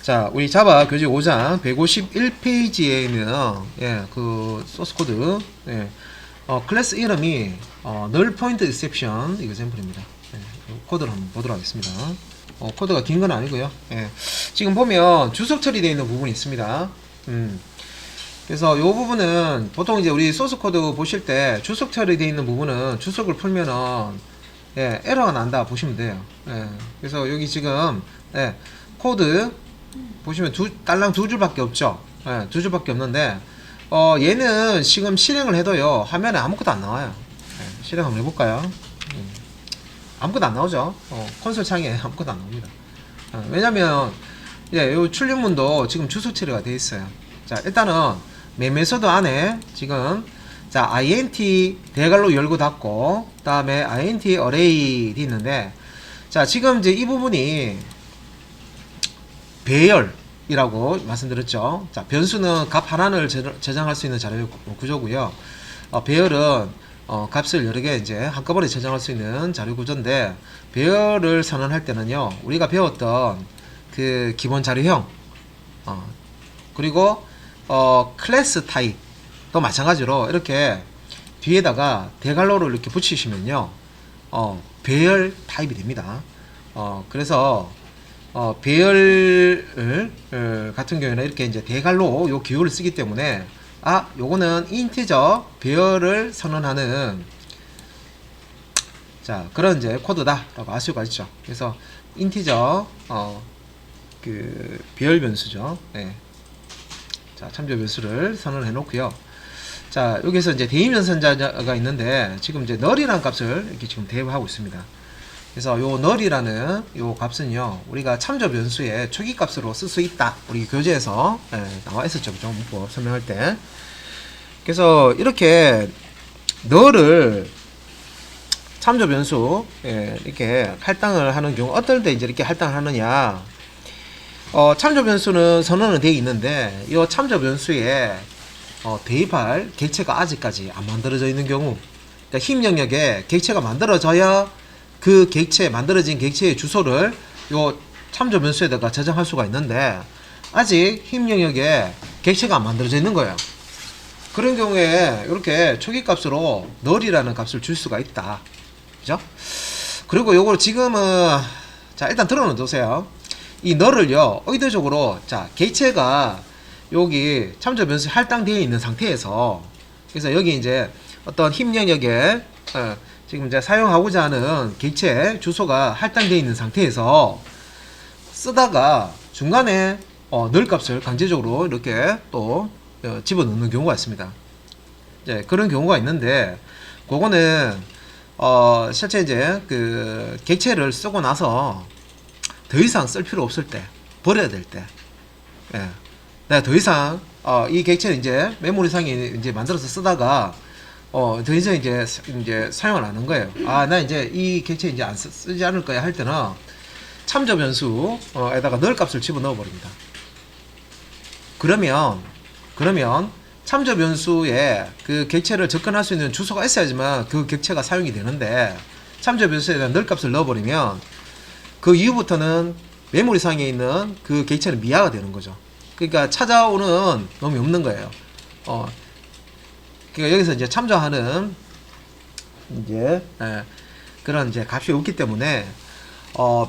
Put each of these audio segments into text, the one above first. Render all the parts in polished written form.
자, 우리 자바 교재 5장 151페이지에 있는 그 소스 코드, 클래스 이름이 null point exception example입니다. 코드를 한번 보도록 하겠습니다. 코드가 긴 건 아니고요. 지금 보면 주석 처리되어 있는 부분이 있습니다. 그래서 이 부분은 보통 이제 우리 소스 코드 보실 때 주석 처리되어 있는 부분은 주석을 풀면은 에러가 난다 보시면 돼요. 그래서 여기 지금 코드 보시면 딸랑 두 줄밖에 없죠. 두 줄밖에 없는데 얘는 지금 실행을 해도요 화면에 아무것도 안 나와요. 실행 한번 해볼까요? 아무것도 안 나오죠. 콘솔 창에 아무것도 안 나옵니다. 왜냐면 이 출력문도 지금 주석 처리가 되어 있어요. 자, 일단은 메 메소드 안에 지금 자 int 대괄호 열고 닫고 그 다음에 int array 있는데, 자 지금 이제 이 부분이 배열이라고 말씀드렸죠. 자, 변수는 값 하나를 저장할 수 있는 자료 구조고요. 배열은 값을 여러 개 이제 한꺼번에 저장할 수 있는 자료 구조인데, 배열을 선언할 때는요 우리가 배웠던 그 기본 자료형 그리고 클래스 타입도 마찬가지로 이렇게 뒤에다가 대괄호를 이렇게 붙이시면요 배열 타입이 됩니다. 그래서 배열 같은 경우에는 이렇게 이제 대괄호 요 기호를 쓰기 때문에 요거는 인티저 배열을 선언하는 자 그런 이제 코드다 라고 알 수가 있죠. 그래서 인티저 그 배열 변수죠. 자 참조 변수를 선언해 놓고요. 자 여기서 이제 대입 연산자가 있는데 지금 이제 null이라는 값을 이렇게 지금 대입하고 있습니다. 그래서 요 null이라는 요 값은요 우리가 참조 변수의 초기 값으로 쓸 수 있다. 우리 교재에서 나와 있었죠. 그죠? 문법 설명할 때. 그래서 이렇게 null을 참조 변수 이렇게 할당을 하는 경우 어떨 때 이제 이렇게 할당을 하느냐, 참조 변수는 선언은 되어 있는데 이 참조 변수에 대입할 객체가 아직까지 안 만들어져 있는 경우, 그러니까 힘 영역에 객체가 만들어져야 그 객체 만들어진 객체의 주소를 요 참조 변수에다가 저장할 수가 있는데 아직 힘 영역에 객체가 안 만들어져 있는 거예요. 그런 경우에 이렇게 초기 값으로 null이라는 값을 줄 수가 있다. 그죠? 그리고 요걸 지금은 자 일단 들어놓어 두세요. 이 null을요 의도적으로 자 객체가 여기 참조 변수 할당되어 있는 상태에서, 그래서 여기 이제 어떤 힘 영역에 지금 이제 사용하고자 하는 객체 주소가 할당되어 있는 상태에서 쓰다가 중간에 null 값을 강제적으로 이렇게 또 집어넣는 경우가 있습니다. 그런 경우가 있는데 그거는 실제 이제 그 객체를 쓰고 나서 더 이상 쓸 필요 없을 때, 버려야 될 때, 내가 더 이상 이 객체를 이제 메모리상에 이제 만들어서 쓰다가 더 이상 이제 사용을 안 하는 거예요. 나 이제 이 객체 이제 안 쓰지 않을 거야 할 때는 참조 변수에다가 null 값을 집어넣어 버립니다. 그러면 참조 변수에 그 객체를 접근할 수 있는 주소가 있어야지만 그 객체가 사용이 되는데, 참조 변수에다 null 값을 넣어버리면 그 이후부터는 메모리상에 있는 그 객체는 미화가 되는 거죠. 그러니까 찾아오는 놈이 없는 거예요. 그러니까 여기서 이제 참조하는 이제 그런 이제 값이 없기 때문에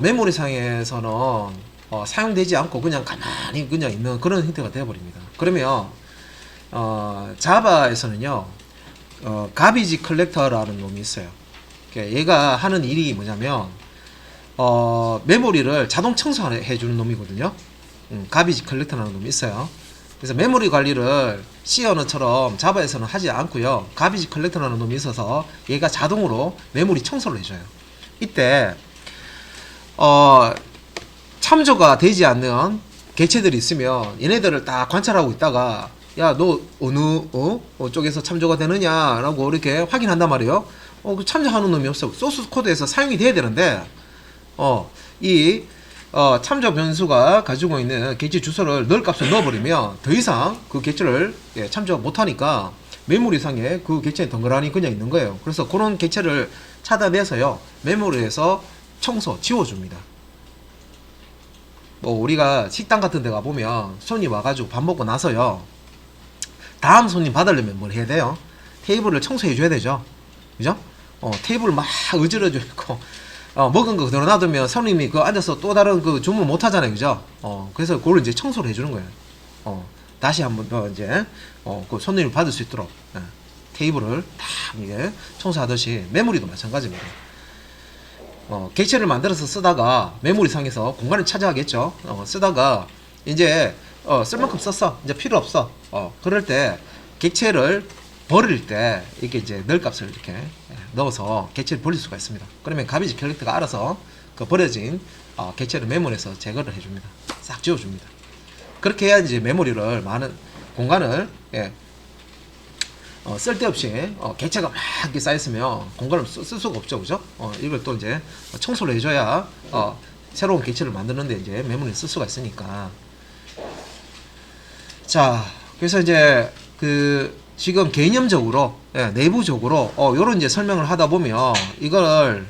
메모리상에서는 사용되지 않고 그냥 가만히 그냥 있는 그런 형태가 되어버립니다. 그러면 자바에서는요 가비지 컬렉터라는 놈이 있어요. 얘가 하는 일이 뭐냐면 메모리를 자동 청소해 주는 놈이거든요. 가비지 컬렉터라는 놈이 있어요. 그래서 메모리 관리를 C 언어처럼 자바에서는 하지 않고요, 가비지 컬렉터라는 놈이 있어서 얘가 자동으로 메모리 청소를 해줘요. 이때 참조가 되지 않는 객체들이 있으면 얘네들을 딱 관찰하고 있다가 야 너 어느 쪽에서 참조가 되느냐 라고 이렇게 확인한단 말이에요. 그 참조하는 놈이 없어. 소스 코드에서 사용이 돼야 되는데 이 참조 변수가 가지고 있는 객체 주소를 null 값을 넣어버리면 더 이상 그 객체를 참조 못하니까 메모리상에 그 객체는 덩그러니 그냥 있는 거예요. 그래서 그런 객체를 찾아내서요 메모리에서 지워줍니다. 또 우리가 식당 같은 데 가보면 손님 와가지고 밥 먹고 나서요, 다음 손님 받으려면 뭘 해야 돼요? 테이블을 청소해 줘야 되죠. 그죠? 테이블 막 어지러져 있고, 먹은 거 그대로 놔두면 손님이 그 앉아서 또 다른 그 주문 못 하잖아요. 그죠? 그래서 그걸 이제 청소를 해주는 거예요. 다시 한번 더 이제, 그 손님이 받을 수 있도록, 테이블을 다 이게 청소하듯이 메모리도 마찬가지입니다. 객체를 만들어서 쓰다가 메모리 상에서 공간을 차지하겠죠. 쓰다가 이제 쓸 만큼 썼어. 이제 필요 없어. 그럴 때 객체를 버릴 때 이렇게 이제 널 값을 이렇게 넣어서 객체를 버릴 수가 있습니다. 그러면 가비지 컬렉터가 알아서 그 버려진 객체를 메모리에서 제거를 해줍니다. 싹 지워줍니다. 그렇게 해야 이제 메모리를 많은 공간을 쓸데없이 객체가 막 이렇게 쌓였으면 공간을 쓸 수가 없죠. 그죠? 이걸 또 이제 청소를 해줘야 새로운 객체를 만드는데 이제 메모리를 쓸 수가 있으니까. 자, 그래서 이제 그 지금 개념적으로 내부적으로 요런 이제 설명을 하다 보면 이걸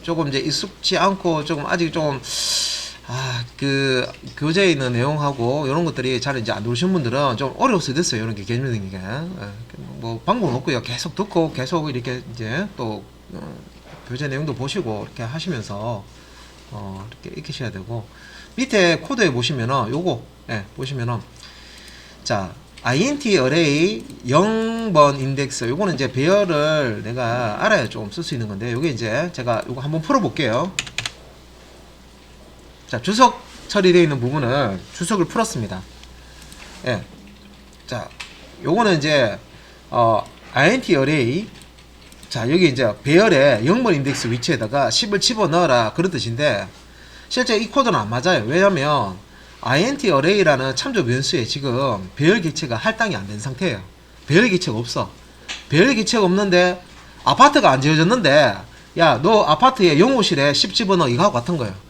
조금 이제 익숙지 않고 조금 아직 좀 그 교재에 있는 내용하고 이런 것들이 잘 이제 안 들으신 분들은 좀 어려울 수도 있어요. 이런 게 개념적인 게. 뭐 방법 없고요. 계속 듣고 계속 이렇게 이제 또 교재 내용도 보시고 이렇게 하시면서 이렇게 익히셔야 되고, 밑에 코드에 보시면은 요거 보시면은 자, int array 0번 인덱스, 요거는 이제 배열을 내가 알아야 좀 쓸 수 있는 건데, 요게 이제 제가 요거 한번 풀어 볼게요. 자, 주석 처리되어 있는 부분은 주석을 풀었습니다. 자, 요거는 이제 int array, 자, 여기 이제 배열의 0번 인덱스 위치에다가 10을 집어넣어라 그런 뜻인데, 실제 이 코드는 안 맞아요. 왜냐면 int array라는 참조 변수에 지금 배열 객체가 할당이 안 된 상태예요. 배열 객체가 없어. 배열 객체가 없는데 아파트가 안 지어졌는데, 야, 너 아파트에 영호실에 10 집어넣어, 이거하고 같은 거예요.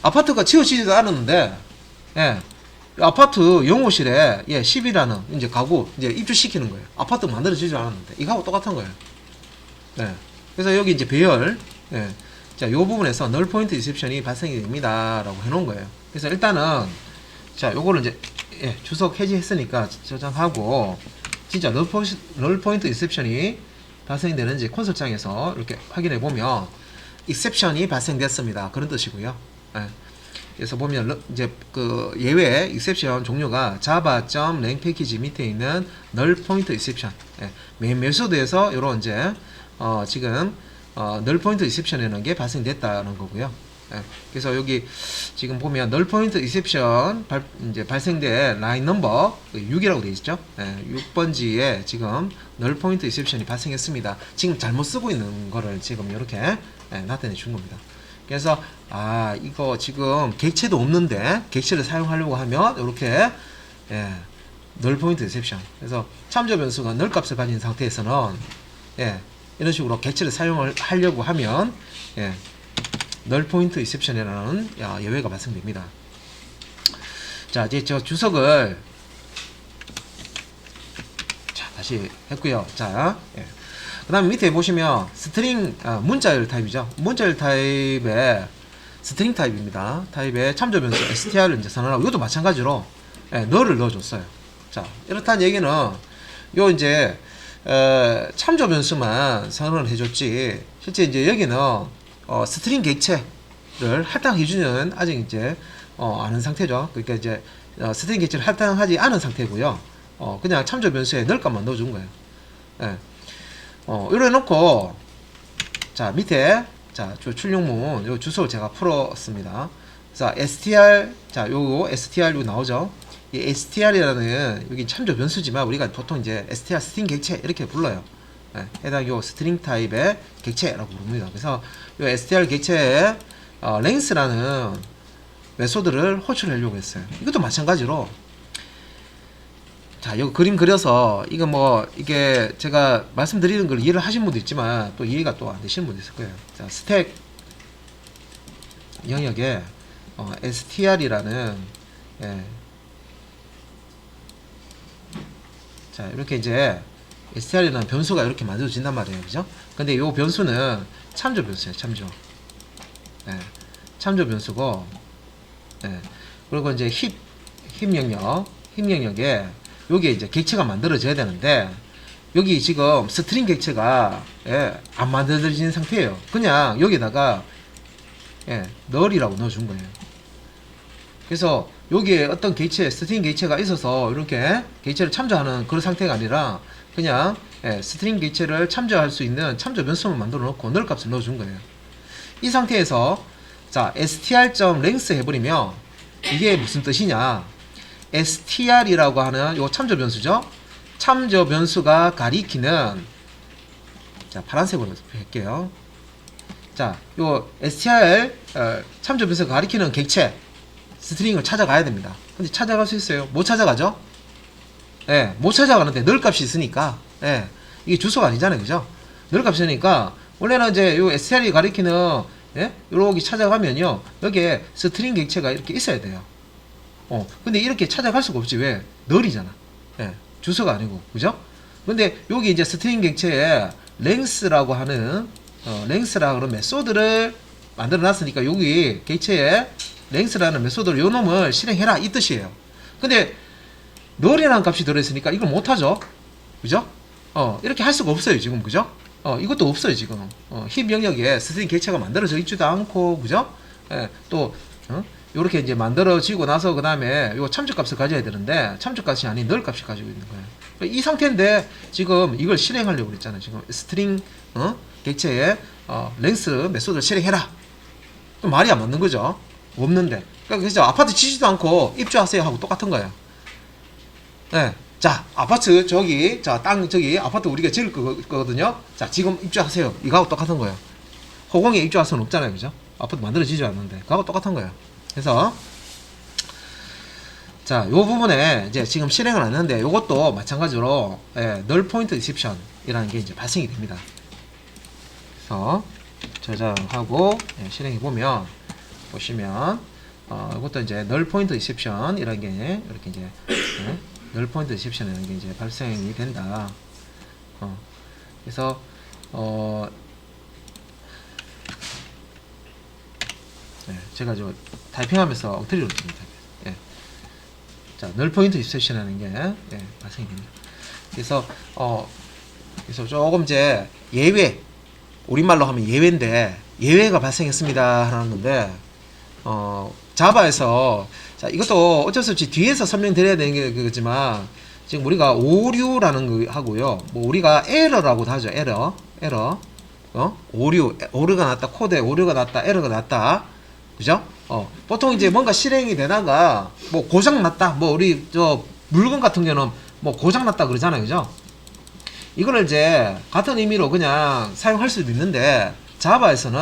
아파트가 지어지지도 않았는데, 아파트 영호실에 10이라는 이제 가구 이제 입주시키는 거예요. 아파트 만들어지지 않았는데 이거하고 똑같은 거예요. 그래서 여기 이제 배열, 자, 요 부분에서 널 포인트 리셉션이 발생이 됩니다 라고 해놓은 거예요. 그래서 일단은 자, 요거를 이제 주석 해지했으니까 저장하고, 진짜 널 포인트 리셉션이 발생되는지 콘솔장에서 이렇게 확인해 보면 exception이 발생됐습니다 그런 뜻이고요. 그래서 보면 이제 그 예외 exception 종류가 java.lang 패키지 밑에 있는 null point exception, 메인 메소드에서 요런 이제 지금 null point exception이라는 게 발생됐다는 거고요. 그래서 여기 지금 보면 null point exception 이제 발생된 라인 넘버 6이라고 되어 있죠. 6번지에 지금 null point exception이 발생했습니다. 지금 잘못 쓰고 있는 거를 지금 이렇게 나타내 준 겁니다. 그래서 이거 지금 객체도 없는데 객체를 사용하려고 하면 이렇게 null point exception, 그래서 참조 변수가 null 값을 가진 상태에서는 이런 식으로 객체를 사용을 하려고 하면 null point exception이라는 예외가 발생됩니다. 자, 이제 저 주석을 다시 했고요. 자, 그 다음에 밑에 보시면 스트링, 문자열 타입이죠. 문자열 타입의 스트링 타입입니다. 타입의 참조 변수 str을 이제 선언하고, 이것도 마찬가지로 null을 넣어줬어요. 자, 이렇다는 얘기는 요 이제 참조 변수만 선언을 해줬지, 실제 이제 여기는 스트링 객체를 할당해주는 아직 이제 않은 상태죠. 그러니까 이제 스트링 객체를 할당하지 않은 상태고요. 그냥 참조 변수에 null 값만 넣어준 거예요. 이래 놓고, 자, 밑에, 자, 출력문, 요 주소를 제가 풀었습니다. 자, str, 자, 요거 str 요 나오죠? 이 str이라는, 여기 참조 변수지만, 우리가 보통 이제 str 스트링 객체, 이렇게 불러요. 해당 요 스트링 타입의 객체라고 부릅니다. 그래서 요 str 객체에, length라는 메소드를 호출하려고 했어요. 이것도 마찬가지로, 자, 여기 그림 그려서 이거 뭐 이게 제가 말씀드리는 걸 이해를 하신 분도 있지만 또 이해가 또 안 되시는 분도 있을 거예요. 자, 스택 영역에 str이라는 자, 이렇게 이제 str이라는 변수가 이렇게 만들어진단 말이에요. 그죠? 근데 이 변수는 참조 변수예요. 참조. 참조 변수고, 예. 그리고 이제 힙 영역에 여기에 이제 객체가 만들어져야 되는데 여기 지금 스트링 객체가 예, 안 만들어진 상태예요. 그냥 여기다가 예, null이라고 넣어준 거예요. 그래서 여기에 어떤 객체, 스트링 객체가 있어서 이렇게 객체를 참조하는 그런 상태가 아니라 그냥 예, 스트링 객체를 참조할 수 있는 참조 변수만 만들어 놓고 null 값을 넣어준 거예요. 이 상태에서 자 str.length 해버리면 이게 무슨 뜻이냐, str이라고 하는 요 참조 변수죠. 참조 변수가 가리키는, 자 파란색으로 할게요. 자 요 str 참조 변수가 가리키는 객체 스트링을 찾아가야 됩니다. 근데 찾아갈 수 있어요? 못 찾아가죠? 예, 못 찾아가는데 null 값이 있으니까 예, 이게 주소가 아니잖아요, 그죠? null 값이 있으니까 원래는 이제 요 str이 가리키는 예? 여기 찾아가면요 여기에 스트링 객체가 이렇게 있어야 돼요. 근데 이렇게 찾아갈 수가 없지. 왜? null이잖아. 예, 주소가 아니고, 그죠? 근데 여기 이제 스트링 객체에 length라고 하는 length라고 하는 메소드를 만들어 놨으니까 여기 객체에 length라는 메소드를 요 놈을 실행해라 이 뜻이에요. 근데 null이라는 값이 들어있으니까 이걸 못하죠, 그죠? 이렇게 할 수가 없어요 지금, 그죠? 이것도 없어요 지금. 힙 영역에 스트링 객체가 만들어져 있지도 않고, 그죠? 예, 또 요렇게 이제 만들어지고 나서 그 다음에 요 참조값을 가져야 되는데 참조값이 아닌 null 값을 가지고 있는 거예요. 이 상태인데 지금 이걸 실행하려고 그랬잖아요. 지금 스트링 객체에 length 메소드를 실행해라. 말이 안 맞는 거죠. 없는데. 그래서 아파트 지지도 않고 입주하세요 하고 똑같은 거예요. 네. 자, 아파트 저기, 자, 땅 저기 아파트 우리가 지을 거거든요. 자, 지금 입주하세요. 이거하고 똑같은 거예요. 허공에 입주할 수는 없잖아요, 그죠? 아파트 만들어지지 않는데 그거하고 똑같은 거예요. 그래서 자, 요 부분에 이제 지금 실행을 안 했는데 요것도 마찬가지로 예, null point exception 이라는 게 이제 발생이 됩니다. 그래서 저장하고 예, 실행해 보면 보시면 이것도 이제 null point exception 이라는 게 이렇게 이제 예, null point exception 이라는 게 이제 발생이 된다. 그래서 네, 제가 저 타이핑하면서 엉터리로 씁니다. 예. 자, null point exception이라는 게 예, 발생이 됩니다. 그래서 그래서 조금 이제 예외, 우리말로 하면 예외인데 예외가 발생했습니다 하는 건데 자바에서 자 이것도 어쩔 수 없이 뒤에서 설명드려야 되는 게 그거지만 지금 우리가 오류라는 거 하고요, 뭐 우리가 에러라고도 하죠. 에러 오류가 났다, 코드에 오류가 났다, 에러가 났다, 그죠? 보통 이제 뭔가 실행이 되다가 뭐 고장 났다, 뭐 우리 저 물건 같은 경우는 뭐 고장 났다 그러잖아요, 그죠? 이거를 이제 같은 의미로 그냥 사용할 수도 있는데 자바에서는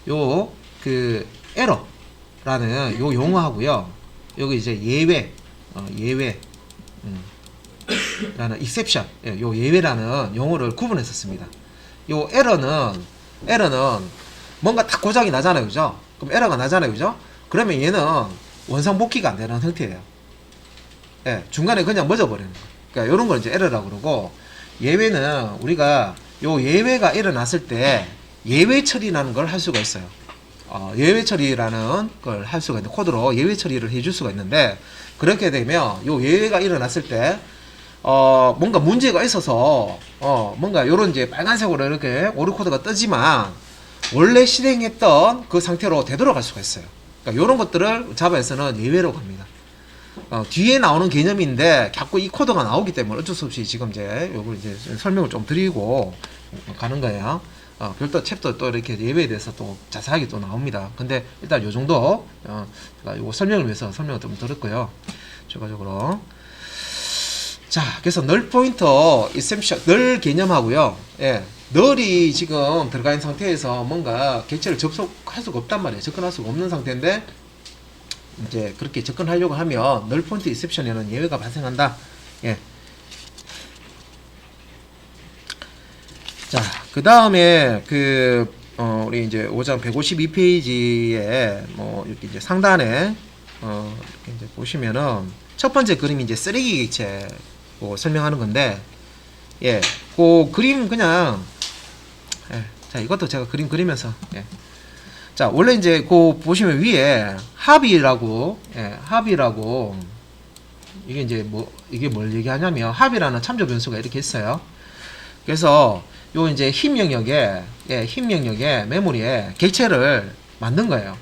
요 그 에러라는 요 용어하고요, 여기 이제 예외 라는 exception, 요 예외라는 용어를 구분해서 씁니다. 요 에러는 뭔가 딱 고장이 나잖아요, 그죠? 그럼 에러가 나잖아요, 그죠? 그러면 얘는 원상복귀가 안 되는 형태예요. 예, 중간에 그냥 멎어버리는 거. 그러니까 요런 걸 이제 에러라고 그러고, 예외는 우리가 요 예외가 일어났을 때 예외 처리라는 걸 할 수가 있어요. 예외 처리라는 걸 할 수가 있는데, 코드로 예외 처리를 해줄 수가 있는데, 그렇게 되면 요 예외가 일어났을 때 뭔가 문제가 있어서 뭔가 요런 이제 빨간색으로 이렇게 오류 코드가 뜨지만 원래 실행했던 그 상태로 되돌아갈 수가 있어요. 그러니까 요런 것들을 자바에서는 예외로 갑니다. 뒤에 나오는 개념인데 자꾸 이 코드가 나오기 때문에 어쩔 수 없이 지금 이제 요걸 이제 설명을 좀 드리고 가는 거예요. 별도 챕터 또 이렇게 예외에 대해서 또 자세하게 또 나옵니다. 근데 일단 요 정도 제가 요거 설명을 위해서 설명을 좀 드렸고요. 추가적으로 자, 그래서 null point exception null 개념하고요. 예, null이 지금 들어가 있는 상태에서 뭔가 객체를 접속할 수가 없단 말이에요. 접근할 수가 없는 상태인데 이제 그렇게 접근하려고 하면 null point exception에는 예외가 발생한다. 예. 자, 그 다음에 우리 이제 5장 152페이지에 뭐 이렇게 이제 상단에 이렇게 이제 보시면은 첫 번째 그림이 이제 쓰레기 객체 설명하는 건데, 예, 그 그림 그냥 자 이것도 제가 그림 그리면서 자, 원래 이제 그 보시면 위에 합의라고, 예, 합의라고, 이게 이제 뭐, 이게 뭘 얘기하냐면, 합의라는 참조 변수가 이렇게 있어요. 그래서 요 이제 힘 영역에, 예, 힘 영역에 메모리에 객체를 만든 거예요.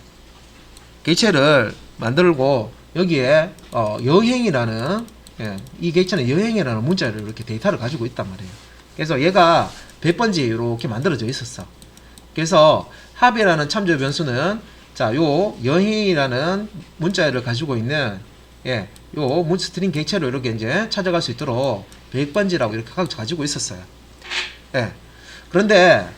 객체를 만들고 여기에 여행이라는, 예, 이 객체는 여행이라는 문자를 이렇게 데이터를 가지고 있단 말이에요. 그래서 얘가 100번지 이렇게 만들어져 있었어. 그래서 합이라는 참조 변수는 자, 요 여행이라는 문자를 가지고 있는, 예, 요 스트링 객체로 이렇게 이제 찾아갈 수 있도록 100번지라고 이렇게 가지고 있었어요. 예. 그런데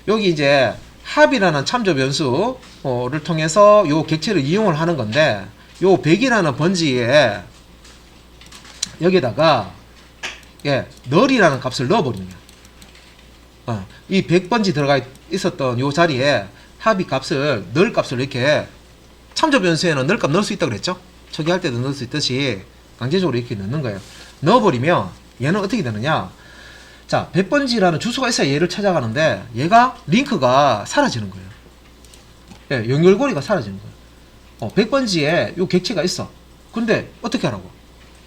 여기 이제 합이라는 참조 변수를 통해서 요 객체를 이용을 하는 건데, 요 100이라는 번지에 여기다가, 예, 널이라는 값을 넣어버리면, 이 100번지 들어가 있었던 요 자리에 합의 값을, 널 값을 이렇게, 참조 변수에는 널 값 넣을 수 있다고 그랬죠? 초기할 때도 넣을 수 있듯이 강제적으로 이렇게 넣는 거예요. 넣어버리면 얘는 어떻게 되느냐? 자, 100번지라는 주소가 있어야 얘를 찾아가는데, 얘가 링크가 사라지는 거예요. 예, 연결고리가 사라지는 거예요. 100번지에 요 객체가 있어. 근데 어떻게 하라고?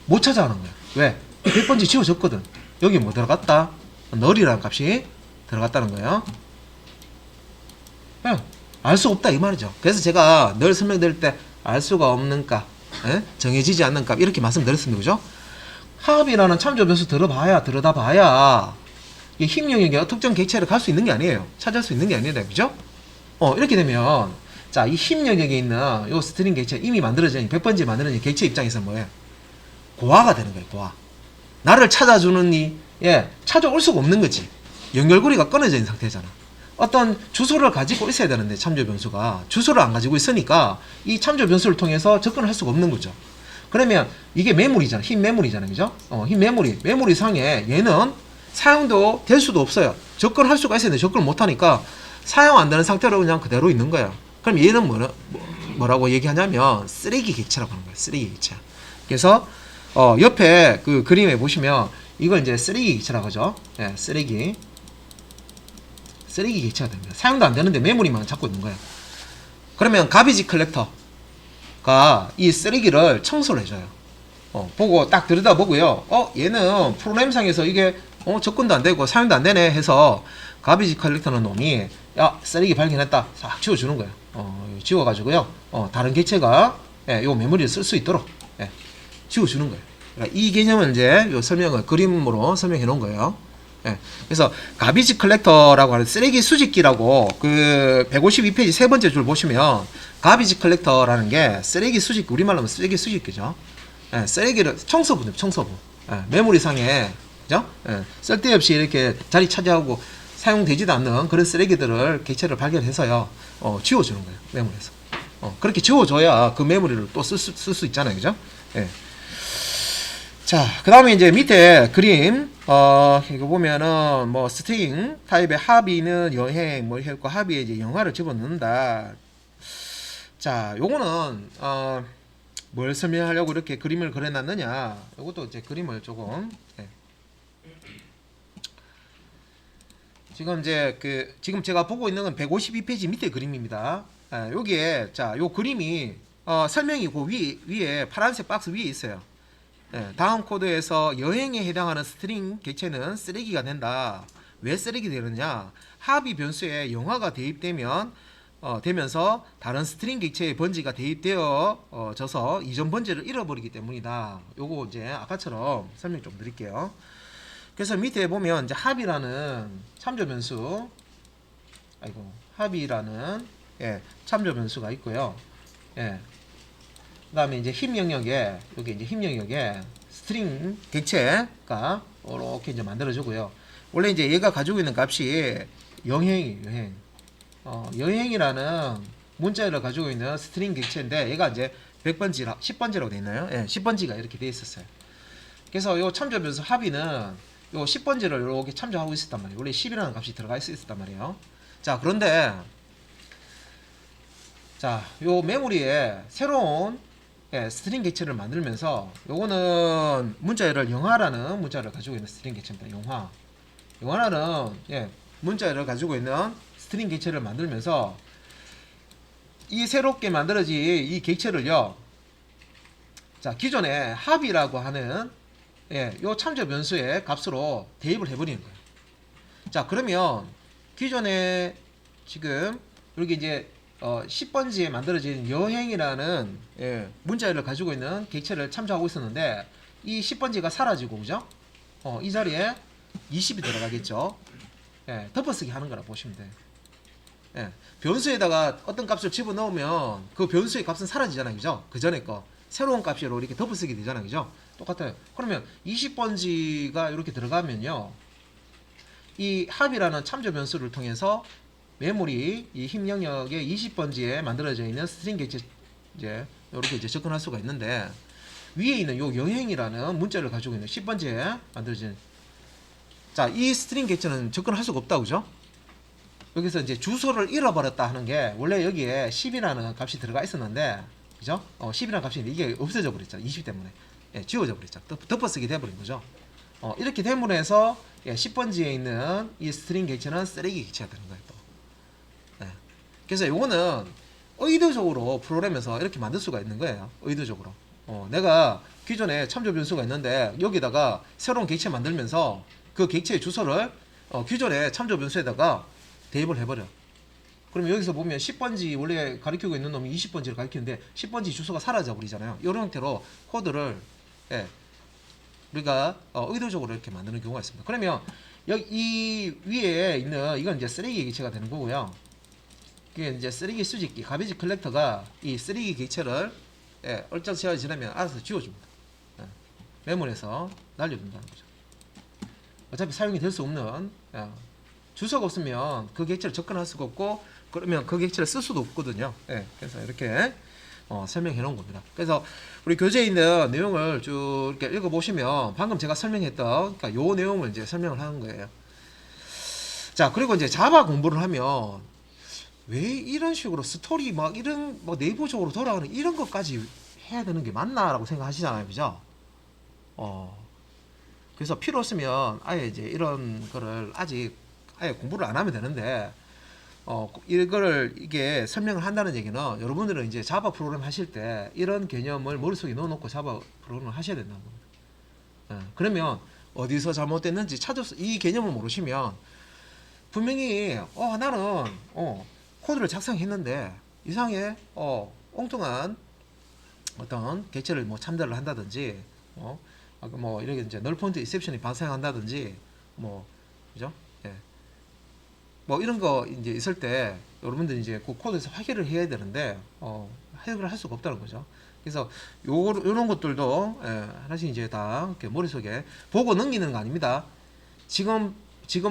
못 찾아가는 거야. 왜? 100번지 지워졌거든. 여기 뭐 들어갔다? 널이라는 값이 들어갔다는 거예요. 알 수 없다 이 말이죠. 그래서 제가 널 설명드릴 때 알 수가 없는 값, 예? 정해지지 않는 값 이렇게 말씀드렸습니다. 그죠? 합이라는 참조 변수 들여다 봐야 이 힘 영역에 특정 객체를 갈 수 있는 게 아니에요. 찾을 수 있는 게 아니다. 그죠? 이렇게 되면, 자, 이 힘 영역에 있는 요 스트링 객체 이미 만들어진 100번째 만들어진 객체 입장에서 뭐예요? 고화가 되는 거예요. 고화. 나를 찾아주는 찾아올 수가 없는 거지. 연결고리가 끊어져 있는 상태잖아. 어떤 주소를 가지고 있어야 되는데, 참조 변수가 주소를 안 가지고 있으니까 이 참조 변수를 통해서 접근을 할 수가 없는 거죠. 그러면 이게 메모리잖아. 힘 메모리잖아. 그죠? 힘 메모리 상에 얘는 사용도 될 수도 없어요. 접근할 수가 있었는데 접근을 못하니까 사용 안 되는 상태로 그냥 그대로 있는 거예요. 그럼 얘는 뭐라고 얘기하냐면 쓰레기 객체라고 하는 거예요. 쓰레기 객체. 그래서 옆에 그 그림에 보시면 이걸 이제 쓰레기 객체라고 하죠. 예, 쓰레기 객체가 됩니다. 사용도 안 되는데 메모리만 잡고 있는 거예요. 그러면 가비지 컬렉터가 이 쓰레기를 청소를 해줘요. 보고 딱 들여다보고요. 얘는 프로그램상에서 이게 접근도 안 되고 사용도 안 되네 해서 가비지 컬렉터는 놈이 야, 쓰레기 발견했다. 싹 지워주는 거예요. 지워가지고요. 다른 객체가 요 메모리를 쓸 수 있도록 지워주는 거예요. 그러니까 이 개념을 이제 요 설명을 그림으로 설명해 놓은 거예요. 그래서 가비지 컬렉터라고 하는 쓰레기 수집기라고 그 152페이지 세 번째 줄 보시면 가비지 컬렉터라는 게 쓰레기 수집기, 우리말로 하면 쓰레기 수집기죠. 쓰레기를 청소부. 메모리상에 그죠? 쓸데없이 이렇게 자리 차지하고 사용되지도 않는 그런 쓰레기들을 객체를 발견해서요. 지워주는 거예요. 메모리에서. 그렇게 지워줘야 그 메모리를 또 쓸 수 있잖아요. 그죠? 자, 그 다음에 이제 밑에 그림, 이거 보면은, 뭐, 스트링 타입의 합의는 여행, 뭐, 했고, 합의에 이제 영화를 집어넣는다. 자, 요거는, 뭘 설명하려고 이렇게 그림을 그려놨느냐. 요것도 이제 그림을 조금, 지금 이제 지금 제가 보고 있는 건 152페이지 밑에 그림입니다. 여기에, 자, 요 그림이, 설명이 그 위에, 파란색 박스 위에 있어요. 다음 코드에서 여행에 해당하는 스트링 객체는 쓰레기가 된다. 왜 쓰레기 되느냐? 합의 변수에 영화가 대입되면 되면서 다른 스트링 객체의 번지가 대입되어 져서 이전 번지를 잃어버리기 때문이다. 요거 이제 아까처럼 설명 좀 드릴게요. 그래서 밑에 보면 이제 합이라는 참조 변수, 합이라는 참조 변수가 있고요. 그 다음에 이제 힘 영역에, 여기 이제 힘 영역에 스트링 객체가 이렇게 이제 만들어주고요. 원래 이제 얘가 가지고 있는 값이 여행이라는 문자를 가지고 있는 스트링 객체인데 얘가 이제 100번지라, 10번지라고 되어 있나요? 10번지가 이렇게 되어 있었어요. 그래서 요 참조 변수 합의는 요 10번지를 이렇게 참조하고 있었단 말이에요. 원래 10이라는 값이 들어가 있었단 말이에요. 자, 그런데 자, 요 메모리에 새로운 스트링 객체를 만들면서 요거는 문자열을 영화라는 문자를 가지고 있는 스트링 객체입니다. 영화라는 문자열을 가지고 있는 스트링 객체를 만들면서 이 새롭게 만들어진 이 객체를요. 자, 기존에 합이라고 하는 요 참조 변수의 값으로 대입을 해버리는 거예요. 자, 그러면 기존에 지금 여기 이제 10번지에 만들어진 여행이라는 문자열을 가지고 있는 객체를 참조하고 있었는데 이 10번지가 사라지고 그죠? 이 자리에 20이 들어가겠죠. 덮어쓰기 하는 거라 보시면 돼요. 변수에다가 어떤 값을 집어넣으면 그 변수의 값은 사라지잖아요. 그죠? 그 전에 거 새로운 값으로 이렇게 덮어쓰기 되잖아요. 그죠? 똑같아요. 그러면 20번지가 이렇게 들어가면요. 이 합이라는 참조 변수를 통해서 메모리 이 힘 영역의 20번지에 만들어져 있는 스트링 객체 이제 이렇게 이제 접근할 수가 있는데 위에 있는 요 여행이라는 문자를 가지고 있는 10번지에 만들어진 자, 이 스트링 객체는 접근할 수가 없다. 그죠? 여기서 이제 주소를 잃어버렸다 하는 게 원래 여기에 10이라는 값이 들어가 있었는데 그죠? 10이라는 값이 이게 없어져 버렸죠. 20 때문에. 지워져 버렸죠. 덮어쓰기 돼버린 거죠. 이렇게 됨으로 해서 10번지에 있는 이 스트링 객체는 쓰레기 객체가 되는 거예요. 또. 그래서 요거는 의도적으로 프로그램에서 이렇게 만들 수가 있는 거예요. 의도적으로. 내가 기존에 참조 변수가 있는데 여기다가 새로운 객체 만들면서 그 객체의 주소를 기존의 참조 변수에다가 대입을 해버려. 그러면 여기서 보면 10번지 원래 가리키고 있는 놈이 20번지를 가리키는데 10번지 주소가 사라져 버리잖아요. 이런 형태로 코드를 우리가 의도적으로 이렇게 만드는 경우가 있습니다. 그러면 여기 이 위에 있는 이건 이제 쓰레기 객체가 되는 거고요. 이게 이제 쓰레기 수집기 가비지 컬렉터가 이 쓰레기 객체를 얼정 시간이 지나면 알아서 지워줍니다. 메모리에서 날려준다는 거죠. 어차피 사용이 될 수 없는 주소가 없으면 그 객체를 접근할 수가 없고 그러면 그 객체를 쓸 수도 없거든요. 그래서 이렇게 설명해 놓은 겁니다. 그래서 우리 교재에 있는 내용을 쭉 이렇게 읽어 보시면 방금 제가 설명했던 그러니까 요 내용을 이제 설명을 하는 거예요. 자, 그리고 이제 자바 공부를 하면 왜 이런 식으로 스토리 막 이런 뭐 내부적으로 돌아가는 이런 것까지 해야 되는 게 맞나라고 생각하시잖아요. 그죠? 그래서 필요 없으면 아예 이제 이런 거를 아직 아예 공부를 안 하면 되는데 이거를 이게 설명을 한다는 얘기는 여러분들은 이제 자바 프로그램 하실 때 이런 개념을 머릿속에 넣어놓고 자바 프로그램을 하셔야 된다는 겁니다. 그러면 어디서 잘못됐는지 찾아서 이 개념을 모르시면 분명히 나는 코드를 작성했는데 이상해 엉뚱한 어떤 객체를 뭐 참조를 한다든지 뭐 이렇게 이제 널 포인트 인셉션이 발생한다든지 뭐 그죠? 뭐 이런 거 이제 있을 때 여러분들이 이제 그 코드에서 확인을 해야 되는데 해결을 할 수가 없다는 거죠. 그래서 요런 것들도 하나씩 이제 다 이렇게 머릿속에 보고 넘기는 거 아닙니다. 지금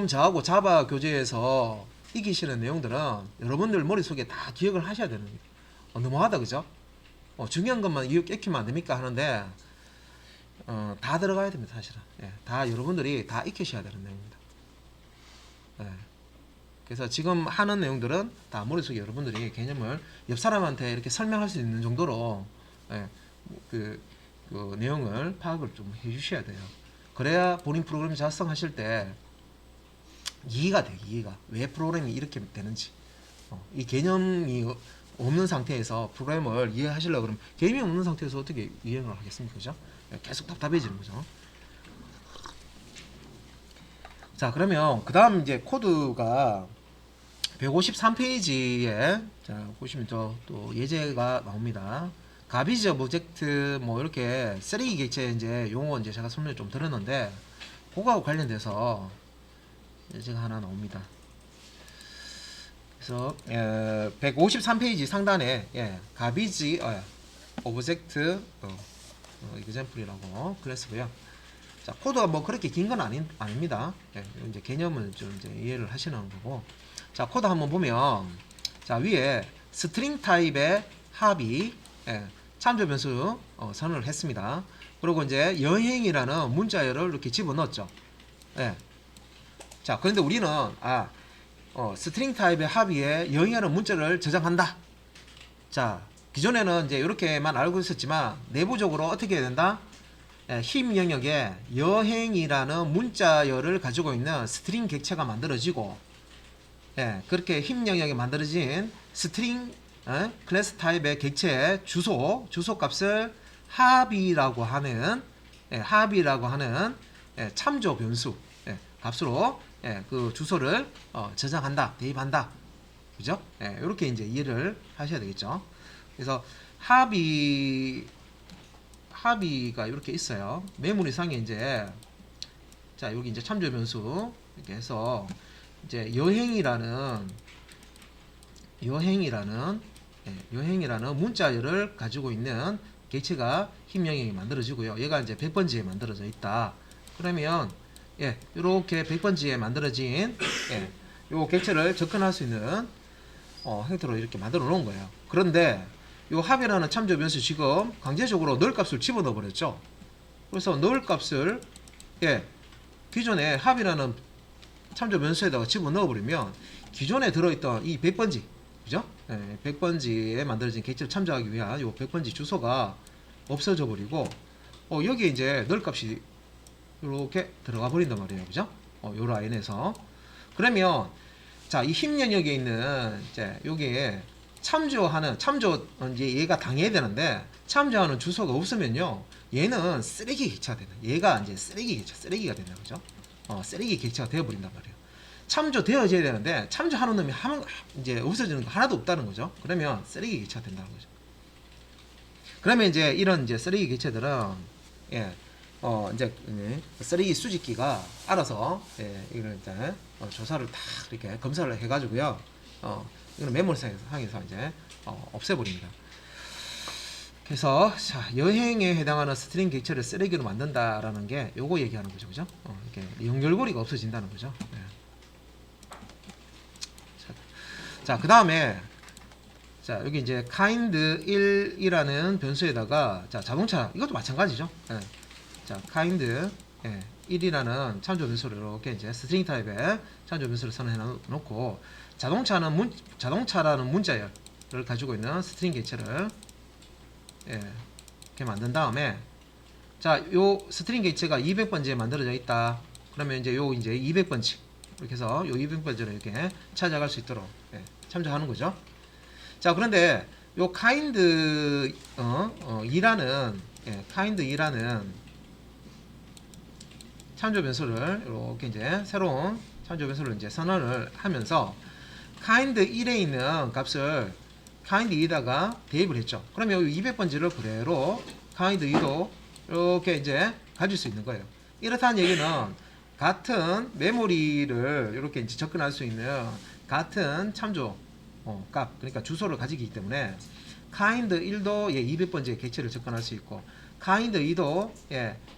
저하고 자바 교재에서 익히시는 내용들은 여러분들 머릿속에 다 기억을 하셔야 되는 거예요. 너무하다 그죠? 중요한 것만 익히면 안 됩니까 하는데 다 들어가야 됩니다 사실은. 다 여러분들이 다 익히셔야 되는 내용입니다. 그래서 지금 하는 내용들은 다 머릿속에 여러분들이 개념을 옆 사람한테 이렇게 설명할 수 있는 정도로 그 내용을 파악을 좀 해주셔야 돼요. 그래야 본인 프로그램 작성하실 때 이해가 돼요. 이해가 왜 프로그램이 이렇게 되는지 이 개념이 없는 상태에서 프로그램을 이해하시려고 그러면 개념이 없는 상태에서 어떻게 이해를 하겠습니까? 그죠? 계속 답답해지는 거죠. 자, 그러면 그 다음 이제 코드가 153페이지에 자 보시면 또 예제가 나옵니다. 가비지 오브젝트 뭐 이렇게 쓰레기 객체 이제 용어 이제 제가 설명 좀 들었는데 그거하고 관련돼서 예제가 하나 나옵니다. 그래서 153페이지 상단에 가비지 오브젝트 example이라고 그랬고요. 자, 코드가 뭐 그렇게 긴 건 아닙니다. 이제 개념을 좀 이제 이해를 하시는 거고. 자, 코드 한번 보면, 자, 위에 스트링 타입의 합이, 참조 변수, 선언을 했습니다. 그리고 이제 여행이라는 문자열을 이렇게 집어넣었죠. 자, 그런데 우리는, 스트링 타입의 합 위에 여행이라는 문자를 저장한다. 자, 기존에는 이제 이렇게만 알고 있었지만, 내부적으로 어떻게 해야 된다? 힘 영역에 여행이라는 문자열을 가지고 있는 스트링 객체가 만들어지고 그렇게 힘 영역에 만들어진 스트링 클래스 타입의 객체 주소 값을 합이라고 하는 참조 변수 값으로 그 주소를 저장한다, 대입한다. 그죠? 이렇게 이제 이해를 하셔야 되겠죠. 그래서 합의가 이렇게 있어요. 메모리상에 이제 자, 여기 이제 참조 변수 이렇게 해서 이제 여행이라는 문자열을 가지고 있는 객체가 힘영역이 만들어지고요. 얘가 이제 100번지에 만들어져 있다. 그러면 이렇게 100번지에 만들어진 요 객체를 접근할 수 있는 형태로 이렇게 만들어 놓은 거예요. 그런데 요 합이라는 참조 변수 지금 강제적으로 널 값을 집어넣어 버렸죠. 그래서 널 값을 기존에 합이라는 참조 변수에다가 집어넣어 버리면 기존에 들어있던 이 100번지, 그죠? 100번지에 만들어진 객체를 참조하기 위한 요 100번지 주소가 없어져 버리고 여기에 이제 널 값이 이렇게 들어가 버린단 말이에요. 그죠? 요 라인에서. 그러면 자, 이 힘 영역에 있는 이제 여기에 참조 이제 얘가 당해야 되는데 참조하는 주소가 없으면요. 얘는 쓰레기 객체가 된다. 얘가 이제 쓰레기가 된다. 그죠? 쓰레기 객체가 되어 버린단 말이에요. 참조되어져야 되는데 참조하는 놈이 이제 없어지는 거 하나도 없다는 거죠. 그러면 쓰레기 객체가 된다는 거죠. 그러면 이제 이런 이제 쓰레기 객체들은 이제 쓰레기 수집기가 알아서 이걸 이제 조사를 다 이렇게 검사를 해가지고요. 이거는 메모리상에서 이제 없애버립니다. 그래서 자, 여행에 해당하는 스트링 객체를 쓰레기로 만든다라는 게 요거 얘기하는 거죠, 그죠? 이렇게 연결고리가 없어진다는 거죠. 자, 그 다음에 자, 여기 이제 kind 1이라는 변수에다가 자, 자동차 이것도 마찬가지죠. 자, kind 1이라는 참조 변수를 이렇게 이제 스트링 타입의 참조 변수를 선언해 놓고 자동차라는 문자열을 가지고 있는 스트링 객체를 이렇게 만든 다음에 자, 요 스트링 객체가 200번지에 만들어져 있다. 그러면 이제 요 이제 200번지 이렇게 해서 요 200번지를 이렇게 찾아갈 수 있도록 참조하는 거죠. 자, 그런데 요 kind 2라는 참조 변수를 이렇게 이제 새로운 참조 변수를 이제 선언을 하면서 kind 1에 있는 값을 kind 2에다가 대입을 했죠. 그러면 여기 200번지를 그대로 kind 2도 이렇게 이제 가질 수 있는 거예요. 이렇다는 얘기는 같은 메모리를 이렇게 이제 접근할 수 있는 같은 참조 값, 그러니까 주소를 가지기 때문에 kind 1도 200번지의 객체를 접근할 수 있고 kind 2도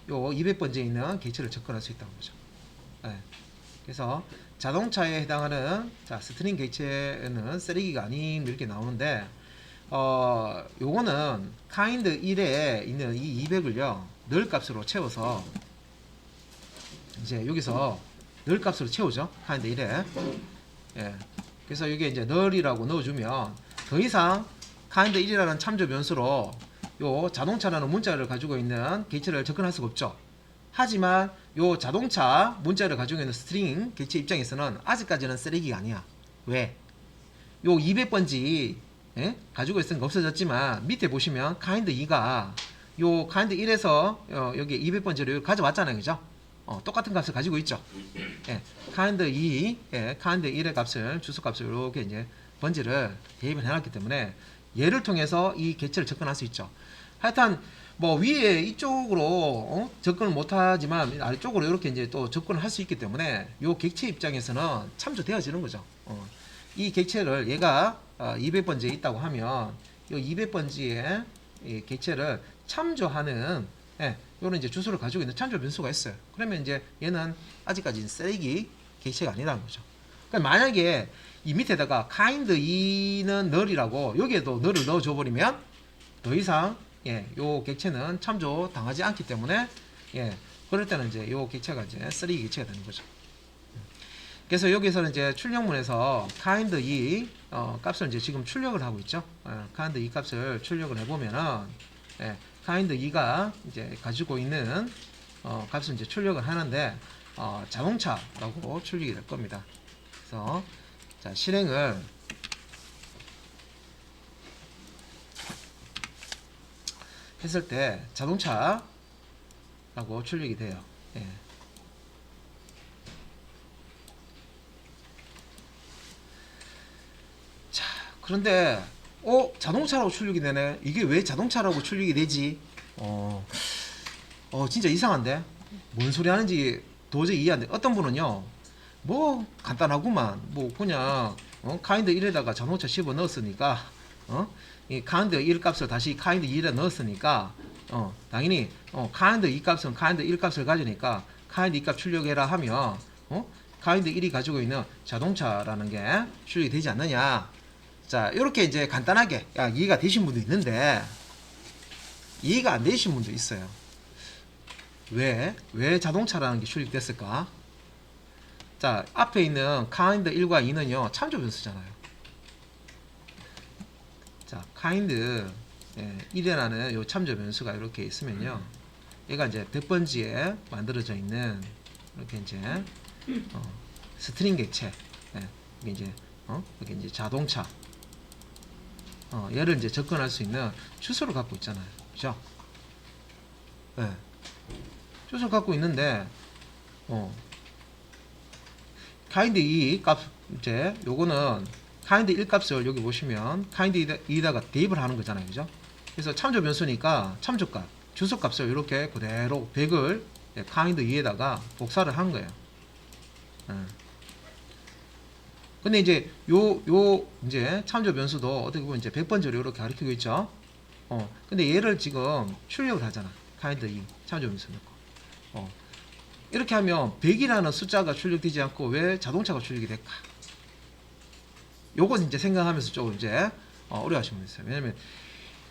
요 200번지에 있는 객체를 접근할 수 있다는 거죠. 그래서 자동차에 해당하는 자, 스트링 객체는 쓰레기가 아님 이렇게 나오는데 요거는 kind 1에 있는 이 200을요 널 값으로 채워서 이제 여기서 널 값으로 채우죠. kind 1에 그래서 여기에 이제 널이라고 넣어주면 더 이상 kind 1이라는 참조 변수로 요 자동차라는 문자를 가지고 있는 객체를 접근할 수가 없죠. 하지만 요 자동차 문자를 가지고 있는 스트링 객체 입장에서는 아직까지는 쓰레기가 아니야. 왜? 요 200번지 가지고 있으니까 없어졌지만 밑에 보시면 kind 2가 요 kind 1에서 여기 200번지를 가져왔잖아요. 그죠? 똑같은 값을 가지고 있죠. kind 2, kind 1의 값을 주소 값을 이렇게 이제 번지를 대입을 해놨기 때문에 얘를 통해서 이 객체를 접근할 수 있죠. 하여튼 뭐 위에 이쪽으로 접근을 못하지만 아래쪽으로 이렇게 이제 또 접근을 할 수 있기 때문에 요 객체 입장에서는 참조되어지는 거죠. 이 객체를 얘가 200번지에 있다고 하면 요 200번지의 이 객체를 참조하는 요런 이제 주소를 가지고 있는 참조 변수가 있어요. 그러면 이제 얘는 아직까지 쓰레기 객체가 아니라는 거죠. 그러니까 만약에 이 밑에다가 kind 2는 널이라고 여기에도 널을 넣어줘 버리면 더 이상 요 객체는 참조 당하지 않기 때문에 그럴 때는 이제 요 객체가 이제 쓰레기 객체가 되는 거죠. 그래서 여기서는 이제 출력문에서 kind 2 값을 이제 지금 출력을 하고 있죠. kind 2 값을 출력을 해보면은 kind 2가 이제 가지고 있는 값을 이제 출력을 하는데 자동차라고 출력이 될 겁니다. 그래서 자, 실행을 했을 때 자동차라고 출력이 돼요. 예. 자, 그런데 자동차라고 출력이 되네. 이게 왜 자동차라고 출력이 되지? 진짜 이상한데? 뭔 소리 하는지 도저히 이해 안 돼. 어떤 분은요, 뭐 간단하구만, 뭐 그냥 카인드 1에다가 자동차 씹어 넣었으니까 이 카인드 1 값을 다시 카인드 2에 넣었으니까 당연히 카인드 2 값은 카인드 1 값을 가지니까 카인드 2 값 출력해라 하면 카인드 1이 가지고 있는 자동차라는 게 출력이 되지 않느냐. 자, 이렇게 이제 간단하게 이해가 되신 분도 있는데 이해가 안 되신 분도 있어요. 왜 자동차라는 게 출력됐을까? 자, 앞에 있는 kind 1과 2는요, 참조 변수잖아요. 자, kind 1이라는 요 참조 변수가 이렇게 있으면요, 얘가 이제 100번지에 만들어져 있는, 이렇게 이제, 스트링 객체, 이게 이제, 이게 이제 자동차, 얘를 이제 접근할 수 있는 주소를 갖고 있잖아요. 그죠? 네. 주소를 갖고 있는데, kind 2 값, 이제, 요거는, kind 1 값을 여기 보시면, kind 2에다가 대입을 하는 거잖아요. 그죠? 그래서 참조 변수니까, 참조 값, 주소 값을 이렇게 그대로 100을 kind 2에다가 복사를 한 거예요. 근데 이제, 이제, 참조 변수도 어떻게 보면 이제 100번째로 이렇게 가리키고 있죠? 근데 얘를 지금 출력을 하잖아. kind 2, 참조 변수 넣고. 이렇게 하면 100이라는 숫자가 출력되지 않고 왜 자동차가 출력이 될까? 요건 이제 생각하면서 조금 이제 어려워하시면 있어요. 왜냐면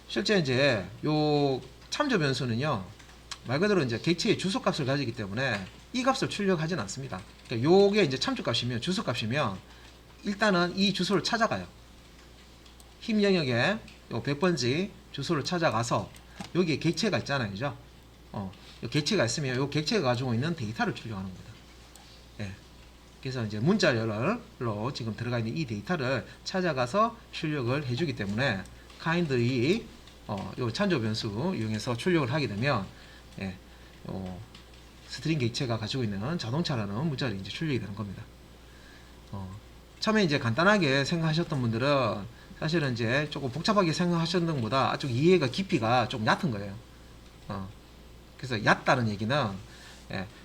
실제 이제 요 참조 변수는요, 말 그대로 이제 객체의 주소 값을 가지기 때문에 이 값을 출력하진 않습니다. 그러니까 요게 이제 참조 값이면, 주소 값이면 일단은 이 주소를 찾아가요. 힘 영역에 요 100번지 주소를 찾아가서 여기에 객체가 있잖아요. 그죠? 요 객체가 있으면 요 객체가 가지고 있는 데이터를 출력하는 겁니다. 예. 그래서 이제 문자열로 지금 들어가 있는 이 데이터를 찾아가서 출력을 해주기 때문에 kind이 요 참조 변수 이용해서 출력을 하게 되면 스트링 객체가 가지고 있는 자동차라는 문자를 이제 출력이 되는 겁니다. 처음에 이제 간단하게 생각하셨던 분들은 사실은 이제 조금 복잡하게 생각하셨던 것보다 아주 이해가 깊이가 좀 얕은 거예요. 그래서 얕다는 얘기는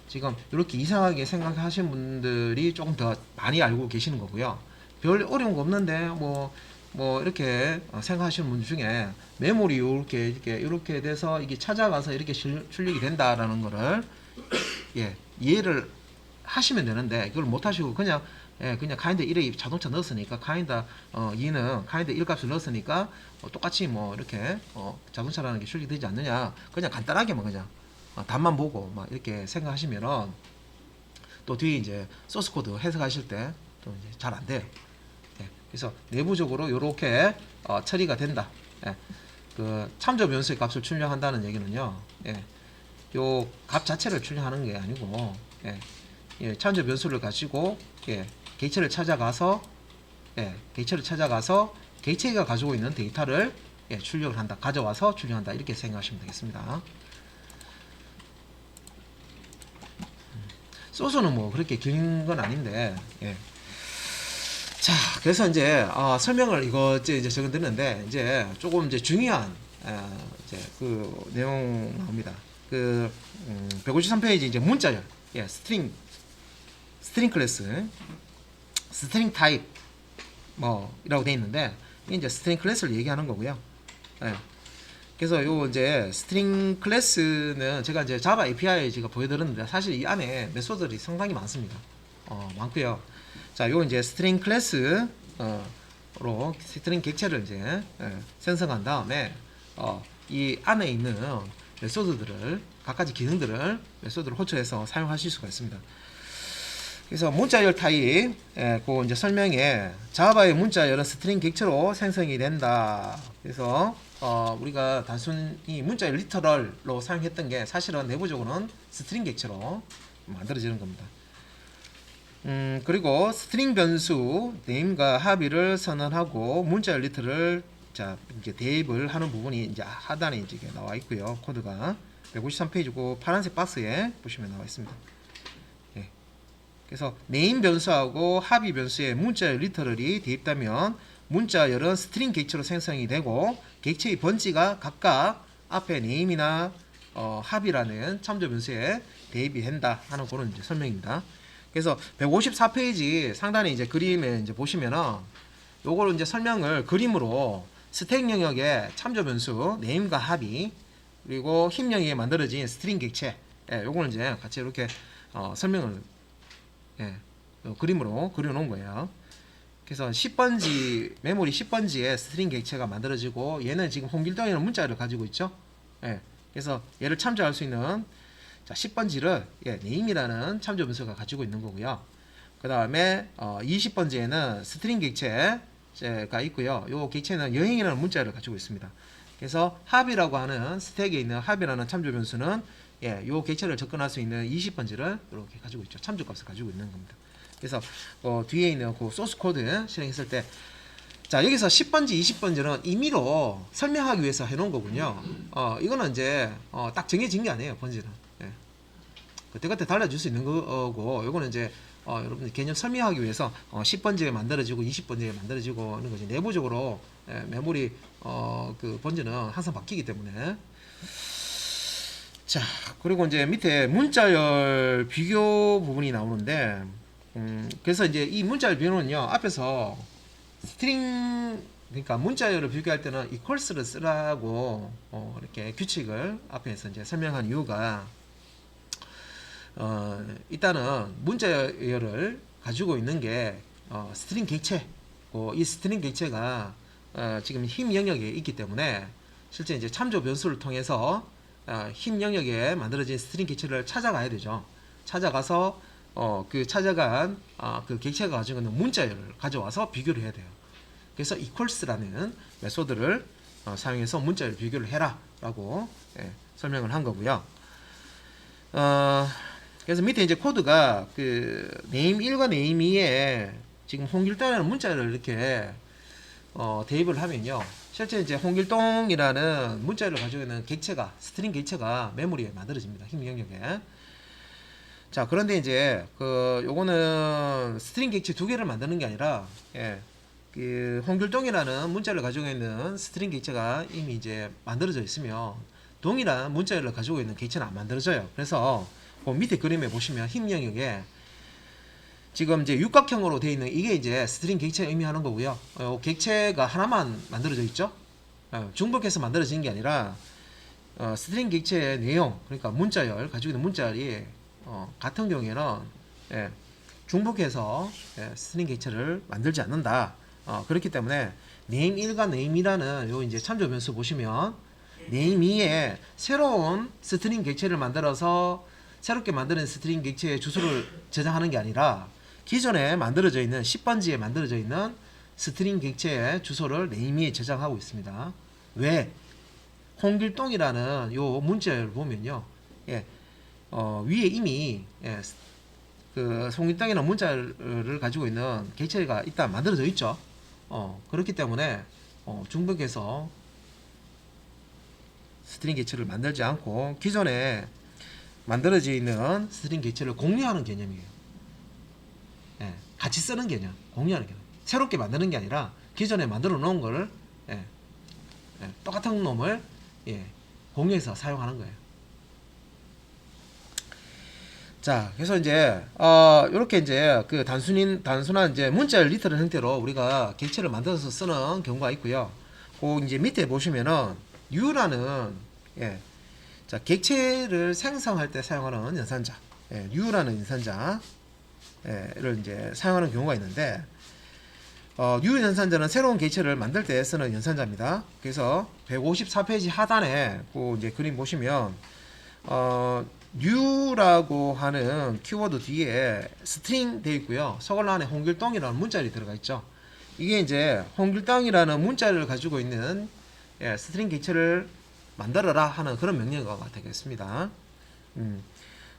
지금 이렇게 이상하게 생각하시는 분들이 조금 더 많이 알고 계시는 거고요. 별 어려운 거 없는데 뭐 이렇게 생각하시는 분들 중에 메모리 이렇게 돼서 이게 찾아가서 이렇게 출력이 된다라는 거를 이해를 하시면 되는데 이걸 못 하시고 그냥 kind 1에 자동차 넣었으니까 kind 2는 kind 1 값을 넣었으니까 똑같이 뭐 이렇게 자동차라는 게 출력되지 않느냐, 그냥 간단하게만 그냥 답만 보고 막 이렇게 생각하시면은 또 뒤에 이제 소스 코드 해석하실 때 또 이제 잘 안 돼요. 그래서 내부적으로 이렇게 처리가 된다. 그 참조 변수의 값을 출력한다는 얘기는요, 요 값 자체를 출력하는 게 아니고 참조 변수를 가지고 객체를 찾아가서 객체가 가지고 있는 데이터를 출력을 한다, 가져와서 출력한다, 이렇게 생각하시면 되겠습니다. 소스는 뭐 그렇게 긴 건 아닌데, 자, 그래서 이제 설명을 이제 적어 드렸는데 이제 조금 이제 중요한 이제 그 내용 나옵니다. 그 153페이지 이제 문자열, 스트링 클래스, 스트링 타입 이라고 되어 있는데 이제 스트링 클래스를 얘기하는 거고요. 그래서 요 이제 스트링 클래스는 제가 이제 자바 API 제가 보여드렸는데 사실 이 안에 메소드들이 상당히 많습니다. 많고요. 자, 요 이제 스트링 클래스로 스트링 객체를 이제 생성한 다음에 이 안에 있는 메소드들을 각가지 기능들을 메소드를 호출해서 사용하실 수가 있습니다. 그래서 문자열 타입, 그 이제 설명에 자바의 문자열은 스트링 객체로 생성이 된다. 그래서 우리가 단순히 문자열 리터럴로 사용했던 게 사실은 내부적으로는 스트링 객체로 만들어지는 겁니다. 그리고 스트링 변수 name과 합의를 선언하고 문자열 리터를 자, 이제 대입을 하는 부분이 이제 하단에 이제 나와 있고요. 코드가 153페이지고 파란색 박스에 보시면 나와 있습니다. 예. 그래서 네임 변수하고 합의 변수에 문자열 리터럴이 대입되면 문자열은 스트링 객체로 생성이 되고 객체의 번지가 각각 앞에 네임이나 합의라는 참조 변수에 대입이 된다 하는 그런 이제 설명입니다. 그래서 154페이지 상단에 이제 그림에 이제 보시면은 요걸 이제 설명을 그림으로 스택 영역의 참조 변수 네임과 합의 그리고 힙 영역에 만들어진 스트링 객체 요거는 이제 같이 이렇게 설명을 그림으로 그려놓은 거예요. 그래서 10번지 메모리 10번지에 스트링 객체가 만들어지고 얘는 지금 홍길동이라는 문자를 가지고 있죠. 그래서 얘를 참조할 수 있는 자 10번지를 네임이라는 참조 변수가 가지고 있는 거고요. 그 다음에 20번지에는 스트링 객체가 있고요. 요 객체는 여행이라는 문자를 가지고 있습니다. 그래서 합이라고 하는 스택에 있는 합이라는 참조 변수는 요 객체를 접근할 수 있는 20번지를 이렇게 가지고 있죠. 참조값을 가지고 있는 겁니다. 그래서 뒤에 있는 그 소스 코드 실행했을 때 자 여기서 10번지 20번지는 임의로 설명하기 위해서 해놓은 거군요. 이거는 이제 딱 정해진 게 아니에요. 번지는 그때그때 달라질 수 있는 거고 이거는 이제 여러분들 개념 설명하기 위해서 10번지에 만들어지고 20번지에 만들어지고 하는 거지 내부적으로 메모리 그 번지는 항상 바뀌기 때문에 자 그리고 이제 밑에 문자열 비교 부분이 나오는데 그래서 이제 이 문자열 비교는요 앞에서 스트링 그러니까 문자열을 비교할 때는 equals를 쓰라고 이렇게 규칙을 앞에서 이제 설명한 이유가 일단은 문자열을 가지고 있는 게 스트링 객체 이 스트링 객체가 지금 힙 영역에 있기 때문에 실제 이제 참조 변수를 통해서 힙 영역에 만들어진 스트링 객체를 찾아가야 되죠. 찾아가서 그 찾아간 그 객체가 가지고 있는 문자열을 가져와서 비교를 해야 돼요. 그래서 equals라는 메소드를 사용해서 문자열 비교를 해라 라고 설명을 한 거고요. 그래서 밑에 이제 코드가 그 네임 1과 네임 2에 지금 홍길동이라는 문자를 이렇게 대입을 하면요. 실제 이제 홍길동이라는 문자를 가지고 있는 객체가 스트링 객체가 메모리에 만들어집니다. 힙 영역에. 자 그런데 이제 요거는 스트링 객체 두 개를 만드는 게 아니라 그 홍길동이라는 문자를 가지고 있는 스트링 객체가 이미 이제 만들어져 있으면 동일한 문자를 가지고 있는 객체는 안 만들어져요. 그래서 그 밑에 그림에 보시면 힙 영역에 지금 이제 육각형으로 되어 있는 이게 이제 스트링 객체를 의미하는 거고요. 객체가 하나만 만들어져 있죠. 중복해서 만들어진 게 아니라 스트링 객체의 내용 그러니까 문자열 가지고 있는 문자열이 같은 경우에는 중복해서 스트링 객체를 만들지 않는다. 그렇기 때문에 네임 1과 네임 2라는 요 이제 참조 변수 보시면 네임 2에 새로운 스트링 객체를 만들어서 새롭게 만드는 스트링 객체의 주소를 저장하는 게 아니라 기존에 만들어져 있는 10번지에 만들어져 있는 스트링 객체의 주소를 네임 2에 저장하고 있습니다. 왜? 홍길동이라는 요 문자를 보면요. 위에 이미 그 홍길동이라는 문자를 가지고 있는 객체가 일단 만들어져 있죠. 그렇기 때문에 중복해서 스트링 객체를 만들지 않고 기존에 만들어져 있는 스트링 객체를 공유하는 개념이에요. 같이 쓰는 개념, 공유하는 개념. 새롭게 만드는 게 아니라 기존에 만들어 놓은 걸 똑같은 놈을 공유해서 사용하는 거예요. 자, 그래서 이제 이렇게 이제 그 단순한 이제 문자열 리터럴 형태로 우리가 객체를 만들어서 쓰는 경우가 있고요. 그 이제 밑에 보시면은 U라는 자 객체를 생성할 때 사용하는 연산자, U라는 연산자를 이제 사용하는 경우가 있는데 U 연산자는 새로운 객체를 만들 때 쓰는 연산자입니다. 그래서 154페이지 하단에 그 이제 그림 보시면 U라고 하는 키워드 뒤에 스트링 되어 있고요. 서글 안에 홍길동이라는 문자열이 들어가 있죠. 이게 이제 홍길동이라는 문자열을 가지고 있는 스트링 객체를 만들어라 하는 그런 명령어가 되겠습니다.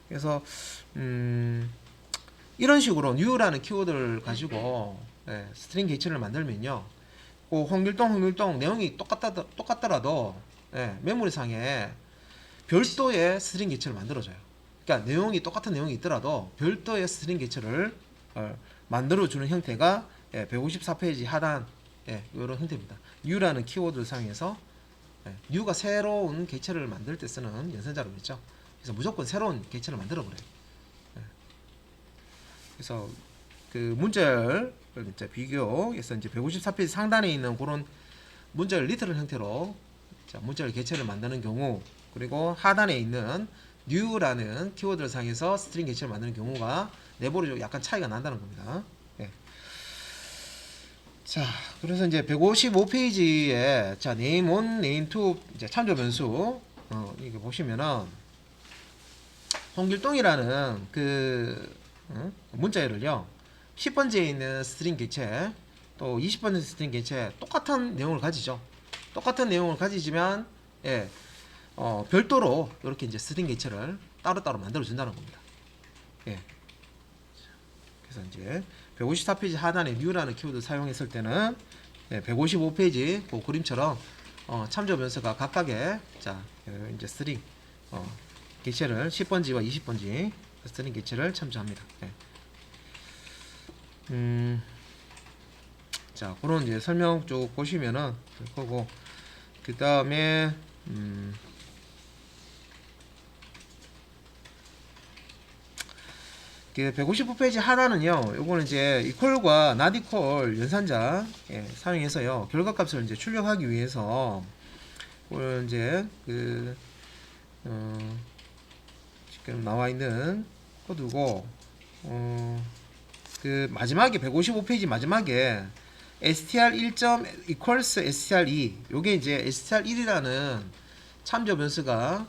그래서 이런 식으로 new라는 키워드를 가지고 스트링 객체를 만들면요. 그 홍길동 내용이 똑같더라도 예, 메모리상에 별도의 스트링 개체를 만들어줘요. 그러니까 내용이 똑같은 내용이 있더라도 별도의 스트링 개체를 만들어주는 형태가 154페이지 하단 이런 형태입니다. new라는 키워드를 사용해서 new가 새로운 개체를 만들 때 쓰는 연산자료겠죠. 그래서 무조건 새로운 개체를 만들어 버려요. 그래서 그 문자열 이제 비교해서 이제 154페이지 상단에 있는 그런 문자열 리터럴 형태로 문자열 개체를 만드는 경우, 그리고 하단에 있는 new라는 키워드를 사용해서 스트링 개체를 만드는 경우가 내부로 약간 차이가 난다는 겁니다. 예. 자, 그래서 이제 155페이지에 자 name 1, name 2 이제 참조 변수 이거 보시면은 홍길동이라는 그 문자열을요 10번째에 있는 스트링 개체 또 20번째 스트링 개체 똑같은 내용을 가지죠. 똑같은 내용을 가지지만 별도로 이렇게 이제 스트링 개체를 따로따로 만들어 준다는 겁니다. 예. 그래서 이제 154페이지 하단에 new라는 키워드 사용했을 때는 155페이지 그 그림처럼 참조 변수가 각각의 자 이제 스트링 개체를 10번지와 20번지 스트링 개체를 참조합니다. 자 그런 이제 설명 쭉 보시면은 될 거고, 그 다음에 그 159페이지 하나는요, 요거는 이제 equal과 not equal 연산자 사용해서요 결과값을 이제 출력하기 위해서 오늘 이제 그 지금 나와 있는 코드고, 그 마지막에 155페이지 마지막에 str1. equals str2 요게 이제 str1이라는 참조 변수가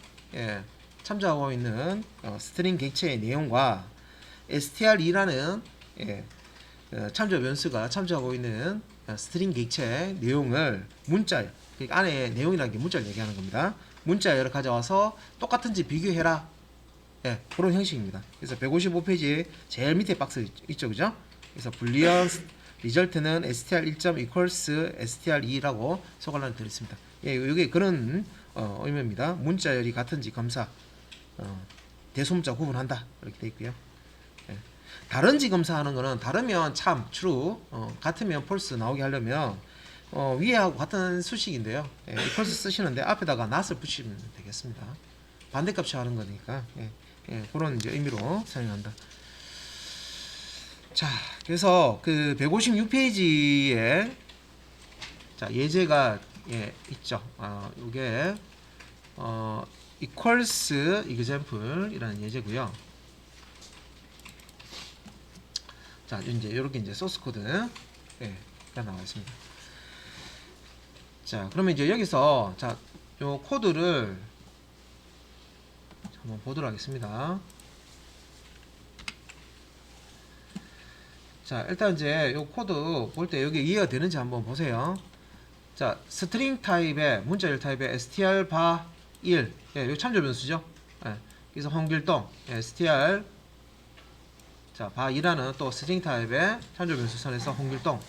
참조하고 있는 스트링 객체의 내용과 str2라는 참조 변수가 참조하고 있는 스트링 객체의 내용을 문자, 그러니까 안에 내용이라는 게 문자를 얘기하는 겁니다. 문자열을 가져와서 똑같은지 비교해라. 그런 형식입니다. 그래서 155페이지 제일 밑에 박스 있죠, 그죠? 그래서 불리언 리절트는 str1. equals str2라고 소관란을 드렸습니다. 이게 그런 의미입니다. 문자열이 같은지 검사, 대소문자 구분한다 이렇게 되어 있고요. 다른지 검사하는 거는 다르면 참 true, 같으면 false 나오게 하려면 위에하고 같은 수식인데요. equals 쓰시는데 앞에다가 not을 붙이면 되겠습니다. 반대값 하는 거니까 그런 이제 의미로 사용한다. 자, 그래서 그 156페이지에 자 예제가 있죠. 요게 equals example이라는 예제고요. 자, 이제 이렇게 이제 소스 코드가 나와 있습니다. 자, 그러면 이제 여기서 자, 요 코드를 한번 보도록 하겠습니다. 자, 일단 이제 요 코드 볼 때 여기 이해가 되는지 한번 보세요. 자, 스트링 타입의 문자열 타입의 str 바 1, 요 참조 변수죠. 그래서 홍길동 str 자 바 2라는 또 스트링 타입의 참조 변수 선에서 홍길동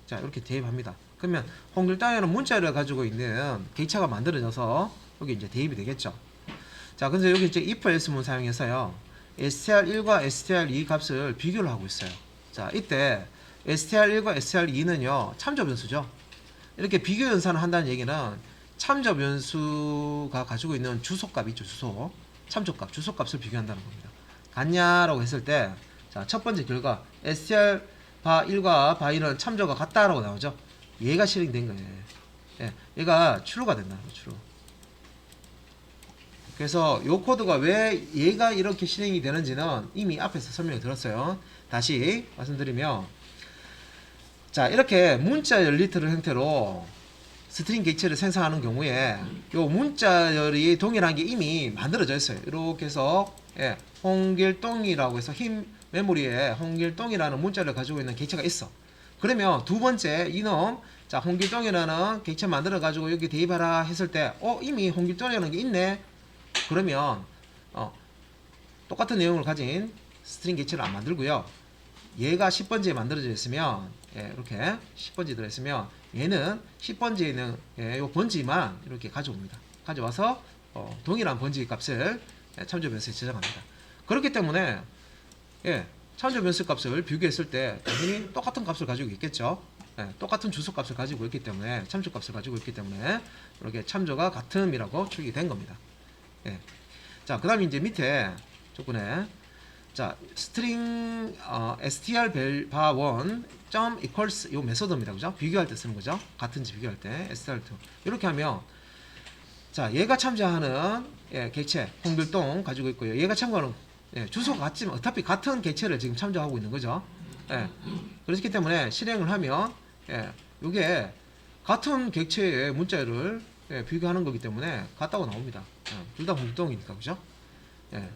자 이렇게 대입합니다. 그러면 홍길동에는 문자열을 가지고 있는 객체가 만들어져서 여기 이제 대입이 되겠죠. 자, 그래서 여기 이제 if else문 사용해서요 str1과 str2 값을 비교를 하고 있어요. 자, 이때 str1과 str2는요 참조 변수죠. 이렇게 비교 연산을 한다는 얘기는 참조 변수가 가지고 있는 주소값 있죠. 주소 참조값 주소값을 비교한다는 겁니다. 같냐라고 했을 때 자, 첫 번째 결과 str 바 1과 바 2는 참조가 같다라고 나오죠. 얘가 실행된 거예요. 얘가 true가 된다. true. 그래서 이 코드가 왜 얘가 이렇게 실행이 되는지는 이미 앞에서 설명을 들었어요. 다시 말씀드리면 자, 이렇게 문자열 리터럴 형태로 스트링 객체를 생성하는 경우에 이 문자열이 동일한 게 이미 만들어져 있어요. 이렇게 해서 홍길동이라고 해서 흰 메모리에 홍길동이라는 문자를 가지고 있는 객체가 있어. 그러면 두 번째 이놈 자 홍길동이라는 객체 만들어 가지고 여기 대입하라 했을 때 이미 홍길동이라는 게 있네. 그러면 똑같은 내용을 가진 스트링 객체를 안 만들고요. 얘가 10번째에 만들어져 있으면 예, 이렇게 10번지 들어있으면 얘는 10번지에 있는 예, 요 번지만 이렇게 가져옵니다. 가져와서 동일한 번지 값을 예, 참조 변수에 저장합니다. 그렇기 때문에 예, 참조 변수 값을 비교했을 때 당연히 똑같은 값을 가지고 있겠죠. 예, 똑같은 주소 값을 가지고 있기 때문에 참조 값을 가지고 있기 때문에 이렇게 참조가 같음이라고 출력이 된 겁니다. 예. 자, 그 다음에 이제 밑에 조건에 자, string str bar1 equals 요 메소드입니다. 그죠? 비교할 때 쓰는 거죠. 같은지 비교할 때 str2 이렇게 하면 자, 얘가 참조하는 예, 객체 홍길동 가지고 있고요. 얘가 참고하는 예, 주소가 같지만 어차피 같은 객체를 지금 참조하고 있는 거죠. 예. 그렇기 때문에 실행을 하면 예, 요게 같은 객체의 문자열을 예, 비교하는 거기 때문에 같다고 나옵니다. 예, 둘 다 홍길동이니까 그죠? 예.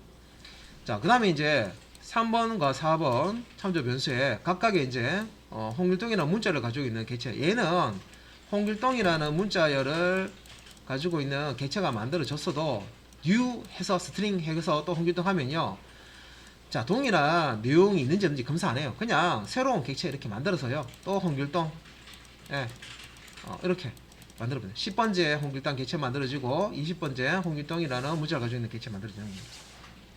자, 그 다음에 이제 3번과 4번 참조 변수에 각각의 이제 홍길동이라는 문자를 가지고 있는 객체, 얘는 홍길동이라는 문자열을 가지고 있는 객체가 만들어졌어도 new 해서 스트링 해서 또 홍길동 하면요, 자, 동일한 내용이 있는지 없는지 검사 안 해요. 그냥 새로운 객체 이렇게 만들어서요, 또 홍길동 예, 이렇게 만들어버려요. 10번째 홍길동 객체 만들어지고 20번째 홍길동이라는 문자를 가지고 있는 객체 만들어지는 겁니다.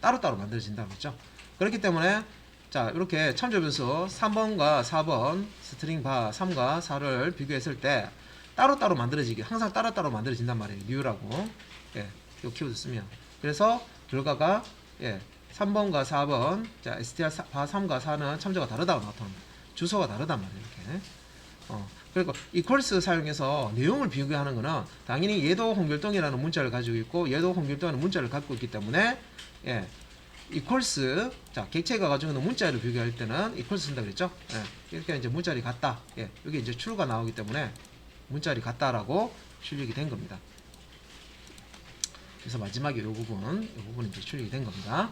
따로따로 만들어진다고 했죠. 그렇기 때문에 자, 이렇게 참조 변수 3번과 4번 스트링 바 3과 4를 비교했을 때 따로따로 만들어지기, 항상 따로따로 만들어진단 말이에요. new라고 예, 이 키워드 쓰면. 그래서 결과가 예, 3번과 4번 자, str 바 3과 4는 참조가 다르다고 나타납니다. 주소가 다르단 말이에요. 이렇게. 그리고 equals 사용해서 내용을 비교하는 거는 당연히 얘도 홍길동이라는 문자를 가지고 있고 얘도 홍길동이라는 문자를 갖고 있기 때문에 예, equals 자, 객체가 가지고 있는 문자를 비교할 때는 equals 쓴다 그랬죠? 예, 이렇게 이제 문자리 같다. 예, 여기 이제 true가 나오기 때문에 문자리 같다라고 출력이 된 겁니다. 그래서 마지막에 이 부분은 이제 출력이 된 겁니다.